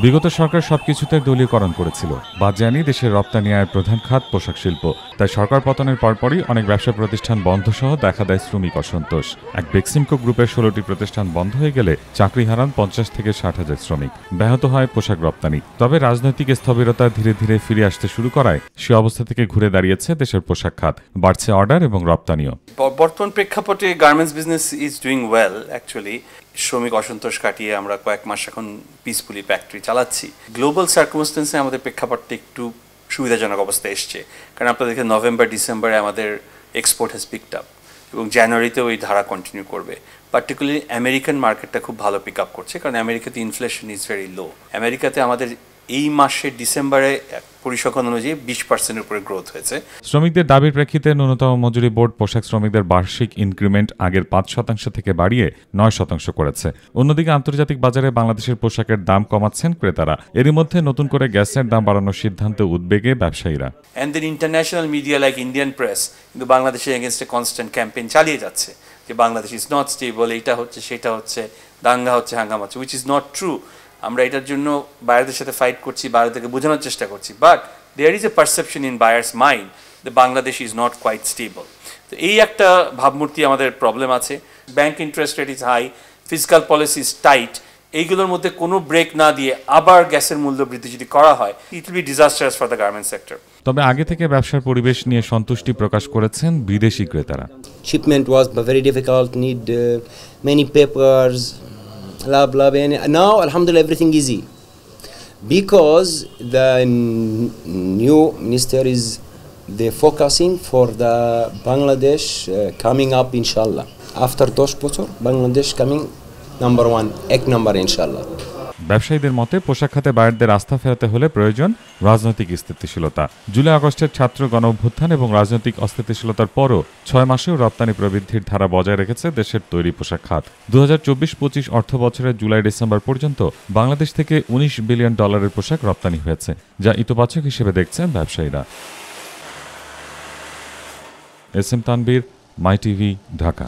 বিগত সরকার সবকিছুতে দলীয়করণ করেছিল। বাদ যায়নি দেশের রপ্তানি আয়ের প্রধান খাত পোশাক শিল্প। তাই সরকার পতনের পরপরই অনেক ব্যবসা প্রতিষ্ঠান বন্ধ সহ দেখা দেয় শ্রমিক অসন্তোষ। এক বেক্সিমকো গ্রুপের 16টি প্রতিষ্ঠান বন্ধ হয়ে গেলে চাকরি হারান 50 থেকে 60,000 শ্রমিক। ব্যাহত হয় পোশাক রপ্তানি। তবে রাজনৈতিক স্থবিরতা ধীরে ধীরে ফিরে আসতে শুরু করায় সে অবস্থা থেকে ঘুরে দাঁড়িয়েছে দেশের পোশাক খাত। বাড়ছে অর্ডার এবং রপ্তানিও। বর্তমান প্রেক্ষাপটে garments business is doing well actually. শ্রমিক অসন্তোষ কাটিয়ে আমরা কয়েক মাস এখন পিসফুলি ফ্যাক্টরি চালাচ্ছি। গ্লোবাল সার্কামস্টেন্সে আমাদের প্রেক্ষাপটটা একটু সুবিধাজনক অবস্থায় এসছে, কারণ আপনারা দেখেন নভেম্বর ডিসেম্বরে আমাদের এক্সপোর্ট হ্যাজ পিকড আপ এবং জানুয়ারিতেও এই ধারা কন্টিনিউ করবে। পার্টিকুলারলি আমেরিকান মার্কেটটা খুব ভালো পিক আপ করছে, কারণ আমেরিকাতে ইনফ্লেশন ইজ ভেরি লো। আমেরিকাতে আমাদের এই মাসের ডিসেম্বরে পরিসংখ্যান অনুযায়ী 20% উপরে গ্রোথ হয়েছে। শ্রমিকদের দাবির প্রেক্ষিতে ন্যূনতম মজুরি বোর্ড পোশাক শ্রমিকদের বার্ষিক ইনক্রিমেন্ট আগের 5% থেকে বাড়িয়ে 9% করেছে। অন্যদিকে আন্তর্জাতিক বাজারে বাংলাদেশের পোশাকের দাম কমাচ্ছেন ক্রেতারা। এরই মধ্যে নতুন করে গ্যাসের দাম বাড়ানোর সিদ্ধান্তে উদ্বেগে ব্যবসায়ীরা। And then international media like Indian press কিন্তু বাংলাদেশের এগেনস্টে কনস্ট্যান্ট ক্যাম্পেইন চালিয়ে যাচ্ছে যে বাংলাদেশ ইজ নট স্টেবল, এইটা হচ্ছে সেটা হচ্ছে, দাঙ্গা হচ্ছে, হাঙ্গামা হচ্ছে, উইচ ইজ নট ট্রু। আমরা এটার জন্য বায়ারদের সাথে ফাইট করছি, বায়ারদেরকে বোঝানোর চেষ্টা করছি, but there is a perception in buyers mind the Bangladesh is not quite stable. তো এই একটা ভাবমূর্তি আমাদের প্রবলেম আছে। Bank interest rate is high, fiscal policy is tight. এইগুলোর মধ্যে কোনো ব্রেক না দিয়ে আবার গ্যাসের মূল্য বৃদ্ধি যদি করা হয়, it will be disastrous for the garment sector. তবে আগে থেকে ব্যবসার পরিবেশ নিয়ে সন্তুষ্টি প্রকাশ করেছেন বিদেশি ক্রেতারা। Shipment was very difficult, need many papers, blah, and now alhamdulillah everything easy because the new minister is they focusing for the Bangladesh coming up inshallah. After 10 বছর Bangladesh coming number 1 এক number inshallah. ব্যবসায়ীদের মতে পোশাক খাতে বায়ারদের আস্থা ফেরাতে হলে প্রয়োজন রাজনৈতিক স্থিতিশীলতা। জুলাই আগস্টের ছাত্র গণ অভ্যুত্থান এবং রাজনৈতিক অস্থিতিশীলতার পরও 6 মাসেও রপ্তানি প্রবৃদ্ধির ধারা বজায় রেখেছে দেশের তৈরি পোশাক খাত। 2024-25 অর্থ বছরের জুলাই ডিসেম্বর পর্যন্ত বাংলাদেশ থেকে $19 বিলিয়ন পোশাক রপ্তানি হয়েছে, যা ইতিবাচক হিসেবে দেখছেন ব্যবসায়ীরা। এস এম তানবীর, মাই টিভি, ঢাকা।